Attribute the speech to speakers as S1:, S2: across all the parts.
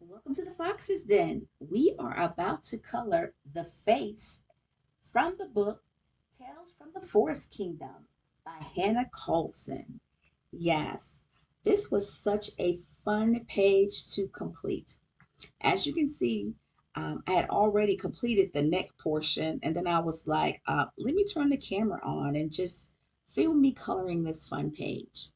S1: Welcome to the Fox's Den. We are about to color the face from the book Tales from the Forest Kingdom by Hanna Karlzon. Yes, this was such a fun page to complete. As you can see, I had already completed the neck portion, and then I was like, let me turn the camera on and just film me coloring this fun page.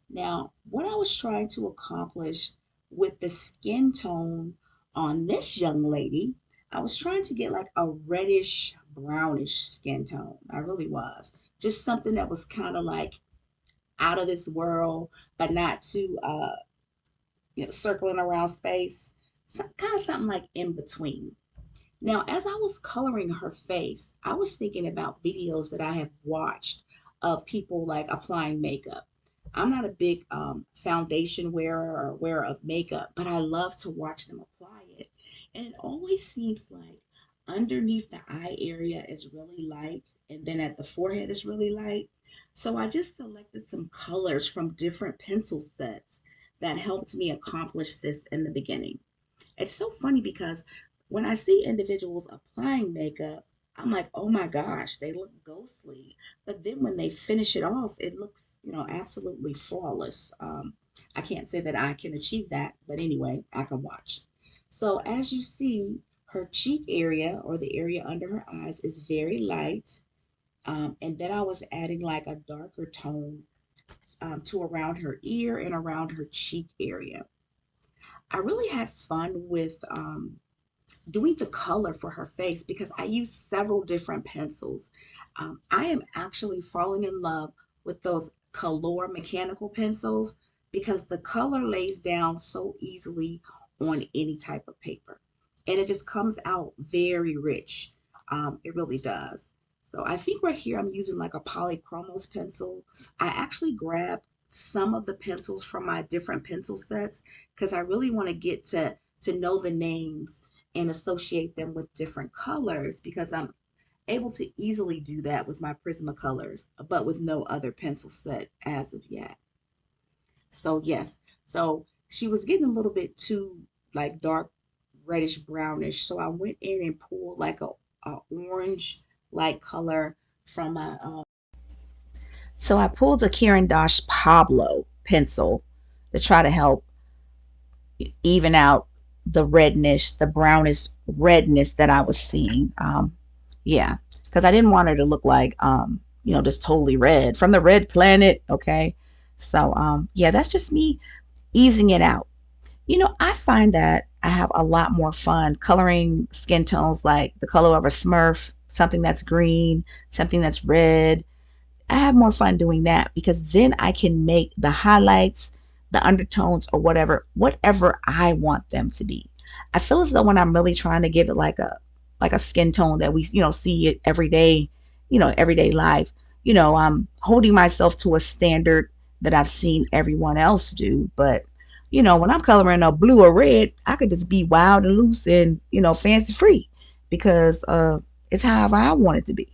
S1: Now, what I was trying to accomplish with the skin tone on this young lady, I was trying to get like a reddish, brownish skin tone. I really was. Just something that was kind of like out of this world, but not too circling around space. Kind of something like in between. Now, as I was coloring her face, I was thinking about videos that I have watched of people like applying makeup. I'm not a big foundation wearer or wearer of makeup, but I love to watch them apply it. And it always seems like underneath the eye area is really light, and then at the forehead is really light. So I just selected some colors from different pencil sets that helped me accomplish this in the beginning. It's so funny because when I see individuals applying makeup, I'm like, oh my gosh, they look ghostly. But then when they finish it off, it looks, absolutely flawless. I can't say that I can achieve that, but anyway, I can watch. So as you see, her cheek area or the area under her eyes is very light. And then I was adding like a darker tone to around her ear and around her cheek area. I really had fun with doing the color for her face because I use several different pencils. I am actually falling in love with those color mechanical pencils because the color lays down so easily on any type of paper and it just comes out very rich. It really does. So I think right here I'm using like a polychromos pencil. I actually grabbed some of the pencils from my different pencil sets because I really want to get to know the names and associate them with different colors because I'm able to easily do that with my Prismacolors, but with no other pencil set as of yet. So yes, so she was getting a little bit too like dark reddish brownish. So I went in and pulled like a orange like color from my so I pulled a Karen Dosh Pablo pencil to try to help even out the redness, the brownish redness that I was seeing. Yeah, because I didn't want her to look like, just totally red from the red planet. Okay. So, yeah, that's just me easing it out. I find that I have a lot more fun coloring skin tones like the color of a smurf, something that's green, something that's red. I have more fun doing that because then I can make the highlights, the undertones, or whatever I want them to be. I feel as though when I'm really trying to give it like a skin tone that we see it every day, everyday life, I'm holding myself to a standard that I've seen everyone else do. But when I'm coloring a blue or red, I could just be wild and loose and fancy free because it's however I want it to be.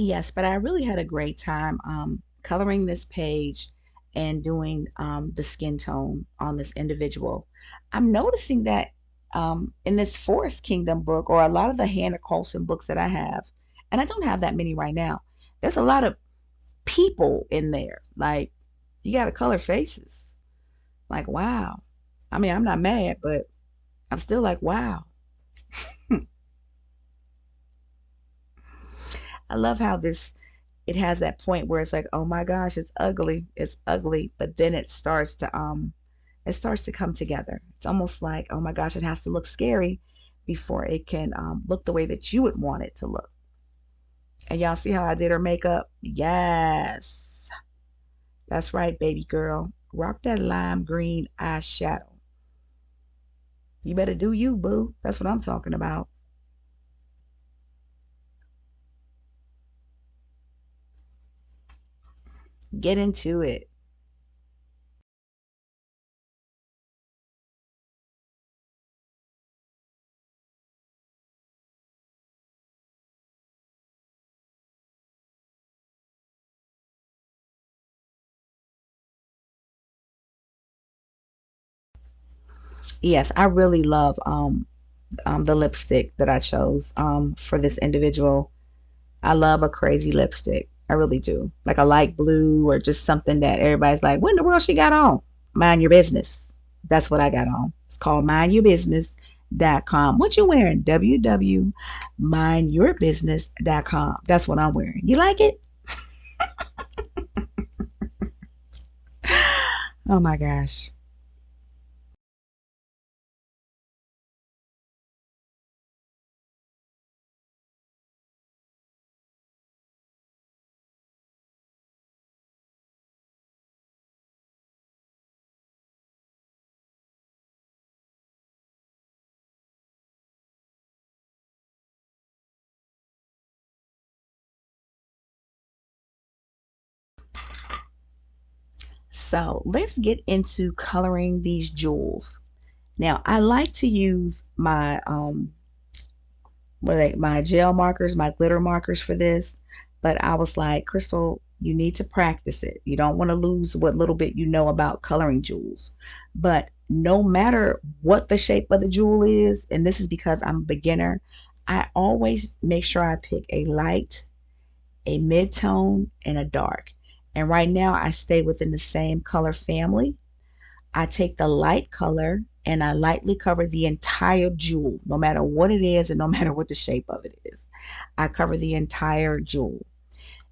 S1: Yes, but I really had a great time coloring this page and doing the skin tone on this individual. I'm noticing that in this Forest Kingdom book, or a lot of the Hannah Carlson books that I have, and I don't have that many right now, there's a lot of people in there. Like, you got to color faces. Like, wow. I mean, I'm not mad, but I'm still like, wow.
S2: I love how this it has that point where it's like, oh my gosh, it's ugly, but then it starts to come together. It's almost like, oh my gosh, it has to look scary before it can look the way that you would want it to look. And y'all see how I did her makeup? Yes, that's right, baby girl. Rock that lime green eyeshadow. You better do you, boo. That's what I'm talking about. Get into it. Yes, I really love the lipstick that I chose for this individual. I love a crazy lipstick. I really do. Like a light blue or just something that everybody's like, what in the world she got on? Mind your business. That's what I got on. It's called mindyourbusiness.com. What you wearing? www.mindyourbusiness.com. That's what I'm wearing. You like it? Oh my gosh. So let's get into coloring these jewels. Now I like to use my what are they, my gel markers, my glitter markers for this. But I was like, Crystal, you need to practice it. You don't want to lose what little bit you know about coloring jewels. But no matter what the shape of the jewel is, and this is because I'm a beginner, I always make sure I pick a light, a mid-tone, and a dark. And right now I stay within the same color family. I take the light color and I lightly cover the entire jewel, no matter what it is and no matter what the shape of it is. I cover the entire jewel.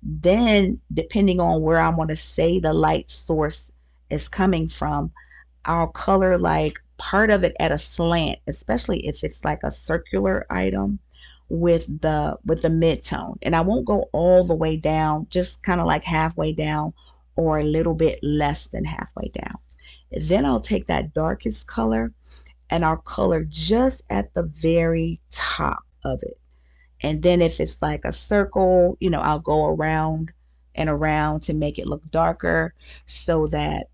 S2: Then, depending on where I want to say the light source is coming from, I'll color like part of it at a slant, especially if it's like a circular item with the mid-tone. And I won't go all the way down, just kind of like halfway down or a little bit less than halfway down. Then I'll take that darkest color and I'll color just at the very top of it. And then if it's like a circle, I'll go around and around to make it look darker so that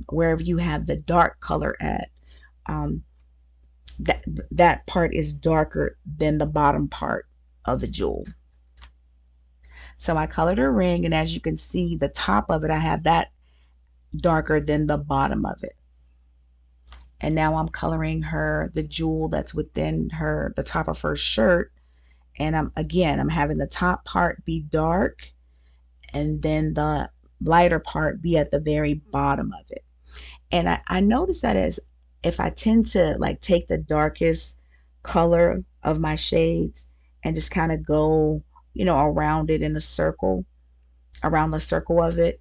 S2: wherever you have the dark color at, um, that that part is darker than the bottom part of the jewel. So I colored her ring, and as you can see, the top of it, I have that darker than the bottom of it. And now I'm coloring her the jewel that's within her the top of her shirt, and I'm having the top part be dark and then the lighter part be at the very bottom of it. And I notice that as if I tend to like take the darkest color of my shades and just kind of go around it in a circle, around the circle of it,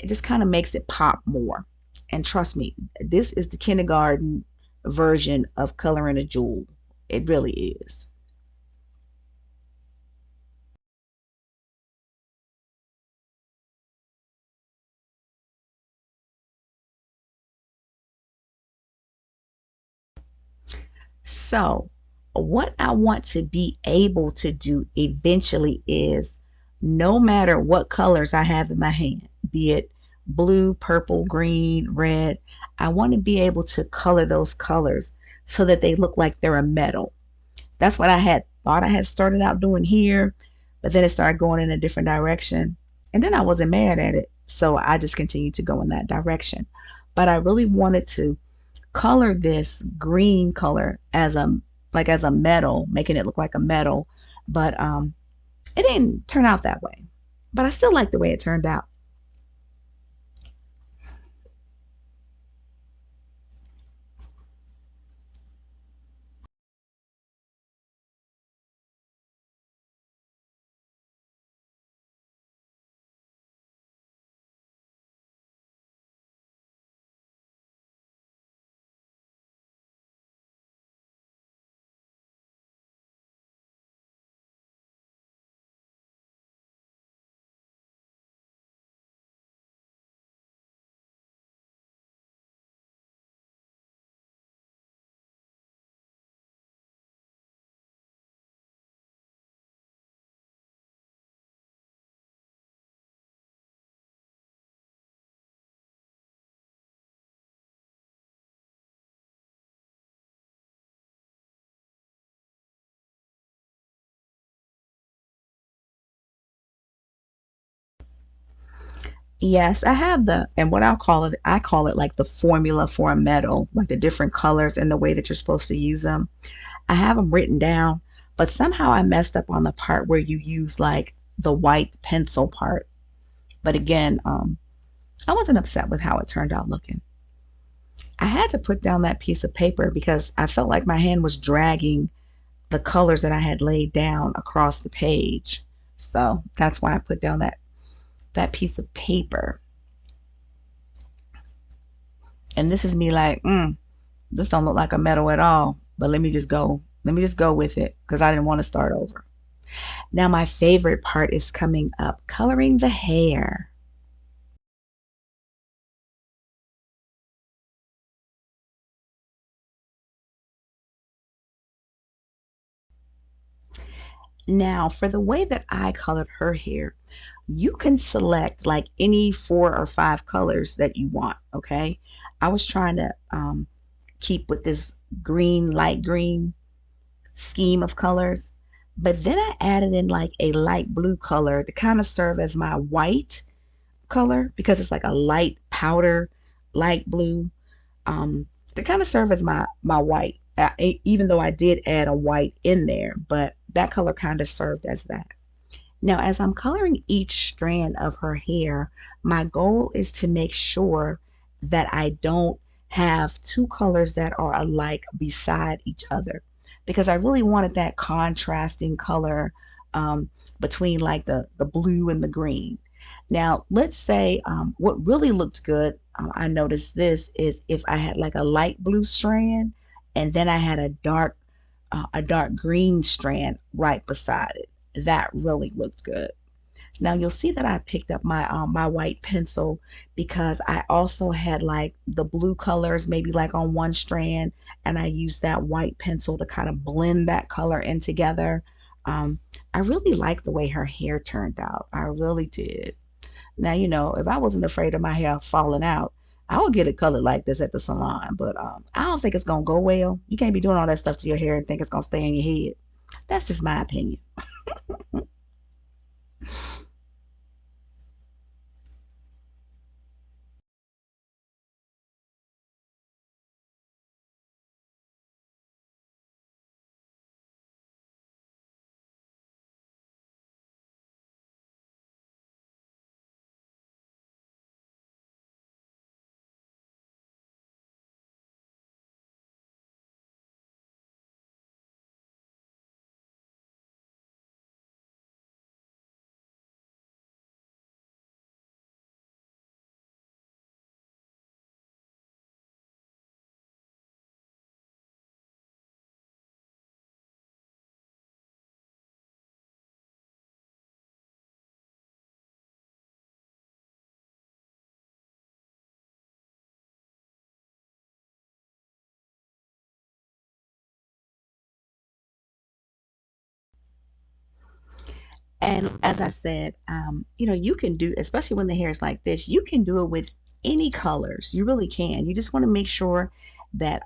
S2: it just kind of makes it pop more. And trust me, this is the kindergarten version of coloring a jewel. It really is. So, what I want to be able to do eventually is no matter what colors I have in my hand, be it blue, purple, green, red, I want to be able to color those colors so that they look like they're a metal. That's what I had thought I had started out doing here, but then it started going in a different direction. And then I wasn't mad at it. So I just continued to go in that direction. But I really wanted to color this green color as a metal, making it look like a metal. But it didn't turn out that way. But I still like the way it turned out. Yes, I have and what I call it like the formula for a metal, like the different colors and the way that you're supposed to use them. I have them written down, but somehow I messed up on the part where you use like the white pencil part. But again, I wasn't upset with how it turned out looking. I had to put down that piece of paper because I felt like my hand was dragging the colors that I had laid down across the page. So that's why I put down that piece of paper. And this is me like, this don't look like a medal at all. But let me just go. Let me just go with it because I didn't want to start over. Now my favorite part is coming up, coloring the hair. Now for the way that I colored her hair, you can select like any 4 or 5 colors that you want. Okay. I was trying to keep with this green, light green scheme of colors. But then I added in like a light blue color to kind of serve as my white color because it's like a light powder, light blue, to kind of serve as my white. Even though I did add a white in there, but that color kind of served as that. Now, as I'm coloring each strand of her hair, my goal is to make sure that I don't have 2 colors that are alike beside each other because I really wanted that contrasting color um, between like the blue and the green. Now, let's say what really looked good, I noticed this is if I had like a light blue strand and then I had a dark green strand right beside it. That really looked good. Now you'll see that I picked up my white pencil because I also had like the blue colors maybe like on one strand and I used that white pencil to kind of blend that color in together. Um, I really like the way her hair turned out. I really did. Now, if I wasn't afraid of my hair falling out, I would get it colored like this at the salon, but I don't think it's gonna go well. You can't be doing all that stuff to your hair and think it's gonna stay in your head. That's just my opinion. And as I said, you can do, especially when the hair is like this, you can do it with any colors. You really can. You just want to make sure that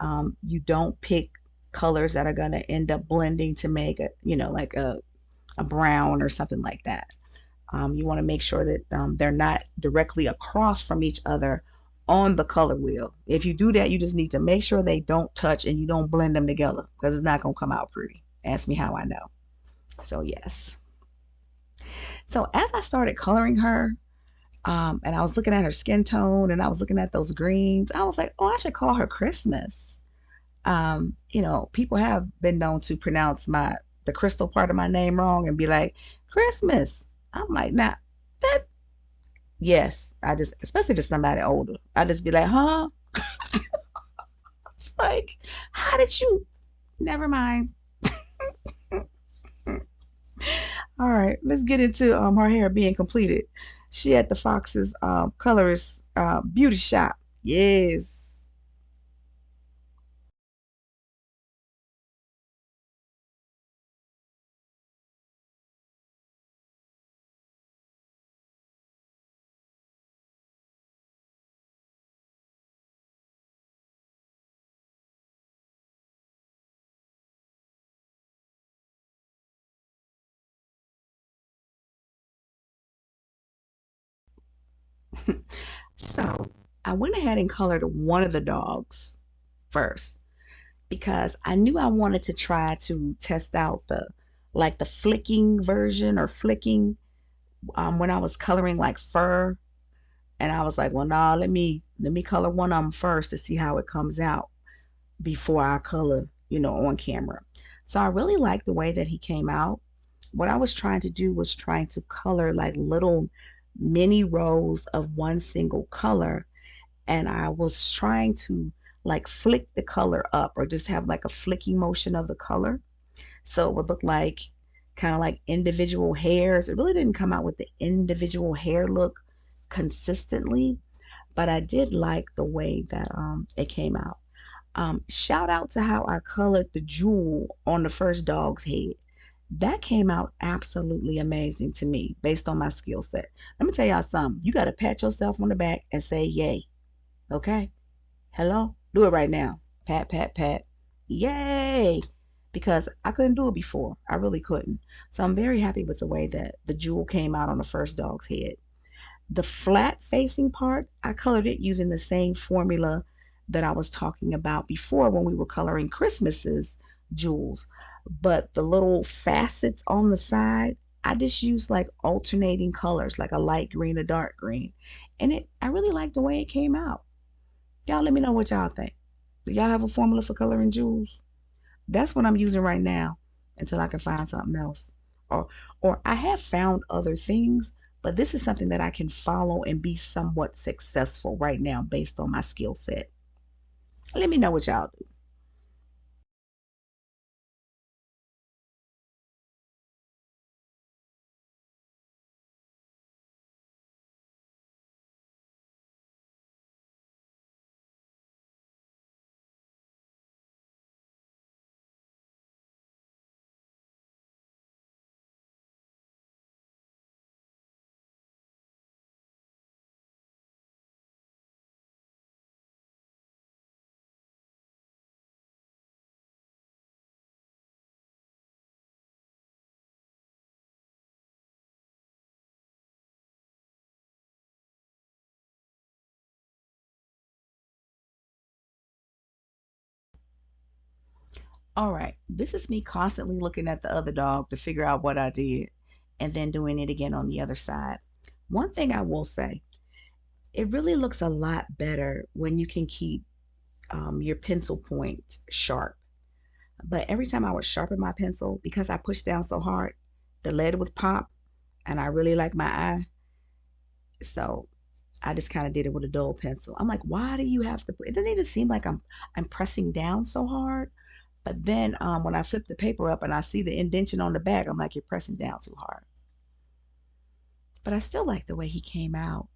S2: you don't pick colors that are going to end up blending to make like a brown or something like that. You want to make sure that they're not directly across from each other on the color wheel. If you do that, you just need to make sure they don't touch and you don't blend them together because it's not going to come out pretty. Ask me how I know. So, yes. So, as I started coloring her, and I was looking at her skin tone and I was looking at those greens, I was like, oh, I should call her Christmas. People have been known to pronounce the crystal part of my name wrong and be like, Christmas. I'm like, nah, that yes, I just, especially if it's somebody older, I just be like, huh? It's like, how did you? Never mind. All right, let's get into her hair being completed. She at the Fox's colorist beauty shop. Yes. So I went ahead and colored one of the dogs first because I knew I wanted to try to test out the flicking version or flicking when I was coloring like fur. And I was like, well, nah, let me color one of them first to see how it comes out before I color, on camera. So I really liked the way that he came out. What I was trying to do was trying to color like little mini rows of one single color. And I was trying to like flick the color up or just have like a flicking motion of the color. So it would look like kind of like individual hairs. It really didn't come out with the individual hair look consistently, but I did like the way that it came out. Shout out to how I colored the jewel on the first dog's head. That came out absolutely amazing to me based on my skill set. Let me tell y'all something. You got to pat yourself on the back and say, yay. Okay? Hello? Do it right now. Pat, pat, pat. Yay! Because I couldn't do it before. I really couldn't. So I'm very happy with the way that the jewel came out on the first dog's head. The flat facing part, I colored it using the same formula that I was talking about before when we were coloring Christmas's jewels. But the little facets on the side, I just used like alternating colors, like a light green, a dark green. And I really like the way it came out. Y'all let me know what y'all think. Do y'all have a formula for coloring jewels? That's what I'm using right now until I can find something else. Or or I have found other things, but this is something that I can follow and be somewhat successful right now based on my skill set. Let me know what y'all do. All right, this is me constantly looking at the other dog to figure out what I did and then doing it again on the other side. One thing I will say, it really looks a lot better when you can keep your pencil point sharp. But every time I would sharpen my pencil, because I pushed down so hard, the lead would pop, and I really like my eye. So I just kind of did it with a dull pencil. I'm like, why do you have to? It doesn't even seem like I'm pressing down so hard. But then when I flip the paper up and I see the indentation on the back, I'm like, you're pressing down too hard. But I still like the way he came out.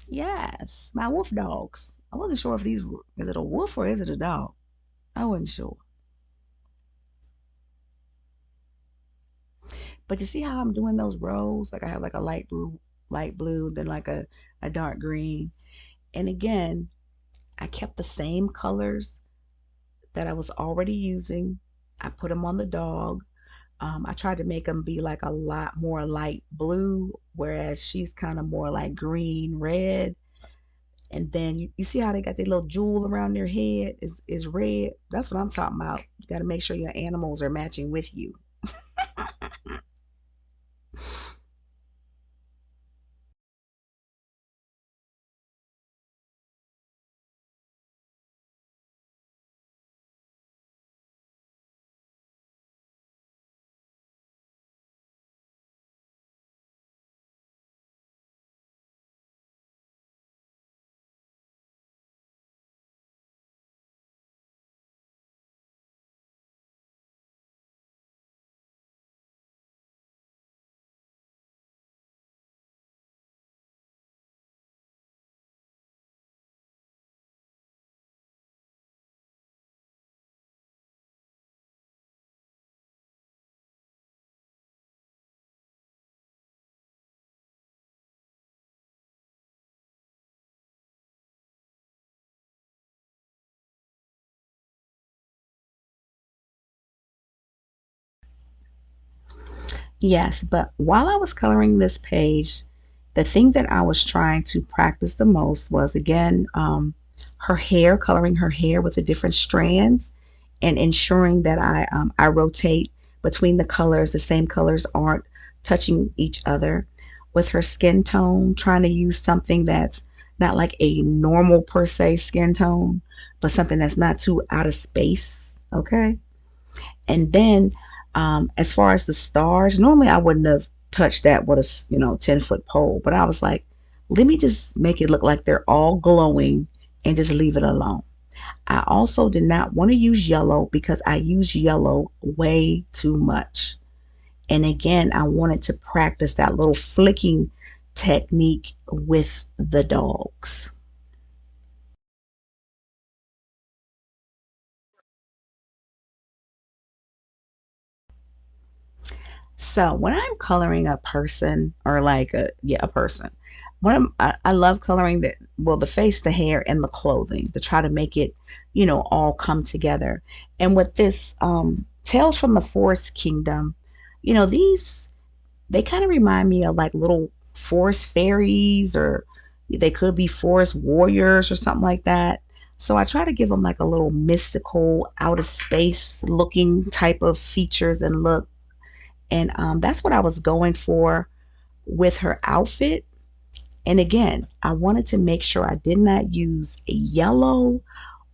S2: Yes, my wolf dogs. I wasn't sure if these were, is it a wolf or is it a dog? I wasn't sure. But you see how I'm doing those rows? Like I have like a light blue, then like a dark green. And again, I kept the same colors that I was already using. I put them on the dog. I tried to make them be like a lot more light blue, whereas she's kind of more like green, red. And then you see how they got their little jewel around their head is red. That's what I'm talking about. You got to make sure your animals are matching with you. Yes, but while I was coloring this page, The thing that I was trying to practice the most was again her hair, coloring her hair with the different strands, and ensuring that I rotate between the colors. The same colors aren't touching each other. With her skin tone, trying to use something that's not like a normal per se skin tone, but something that's not too out of space. Okay. And then, as far as the stars, normally I wouldn't have touched that with a 10-foot pole, but I was like, let me just make it look like they're all glowing and just leave it alone. I also did not want to use yellow because I use yellow way too much. And again, I wanted to practice that little flicking technique with the dogs. So when I'm coloring a person or like a person, I love coloring the face, the hair, and the clothing to try to make it, all come together. And with this Tales from the Forest Kingdom, these they kind of remind me of like little forest fairies, or they could be forest warriors or something like that. So I try to give them like a little mystical, out of space looking type of features and look, and that's what I was going for with her outfit. And again, I wanted to make sure I did not use yellow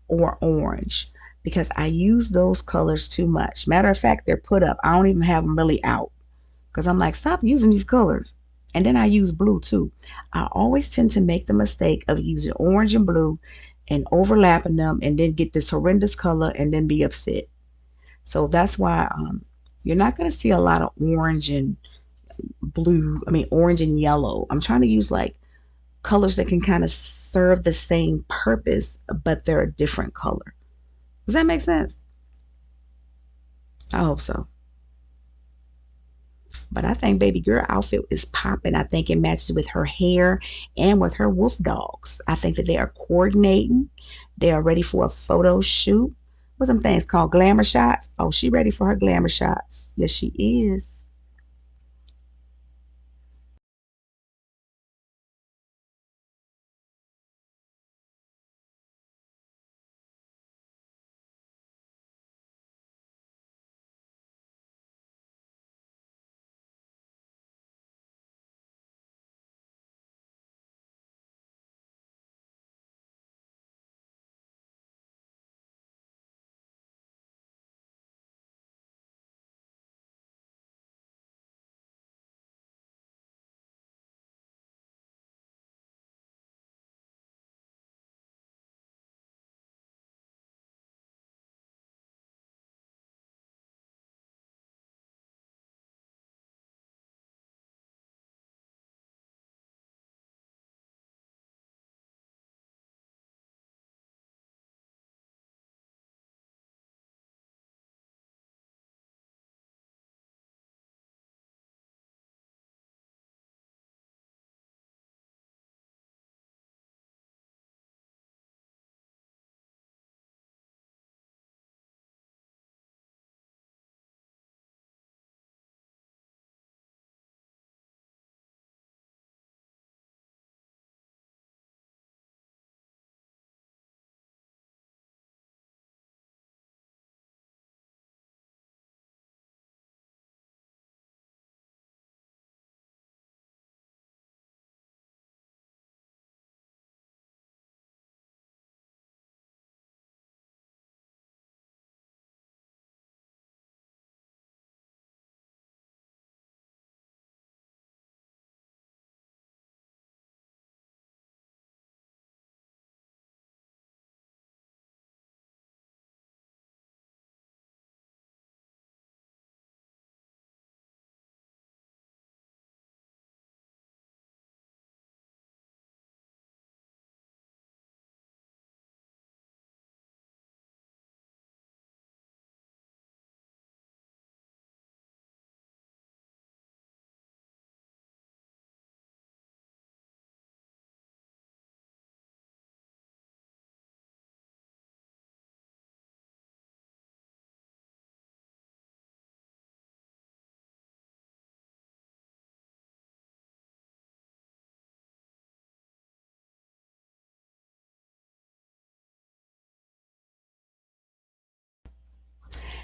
S2: or orange because I use those colors too much. Matter of fact, they're put up. I don't even have them really out because I'm like, stop using these colors. And then I use blue too. I always tend to make the mistake of using orange and blue and overlapping them and then get this horrendous color and then be upset. So that's why you're not going to see a lot of orange and orange and yellow. I'm trying to use like colors that can kind of serve the same purpose, but they're a different color. Does that make sense? I hope so. But I think baby girl outfit is popping. I think it matches with her hair and with her wolf dogs. I think that they are coordinating. They are ready for a photo shoot. What's some things called glamour shots? Oh, she ready for her glamour shots. Yes, she is.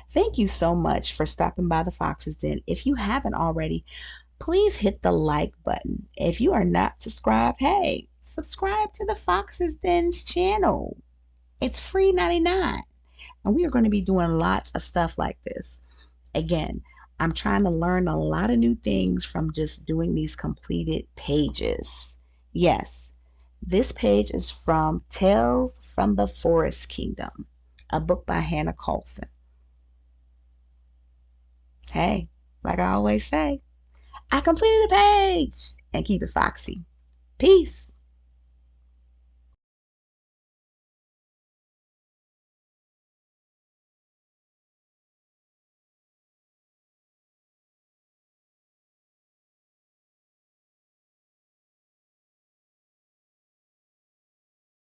S2: Thank you so much for stopping by the Fox's Den. If you haven't already, please hit the like button. If you are not subscribed, hey, subscribe to the Fox's Den's channel. It's free 99. And we are going to be doing lots of stuff like this. Again, I'm trying to learn a lot of new things from just doing these completed pages. Yes, this page is from Tales from the Forest Kingdom, a book by Hanna Karlzon. Hey, like I always say, I completed a page and keep it foxy. Peace.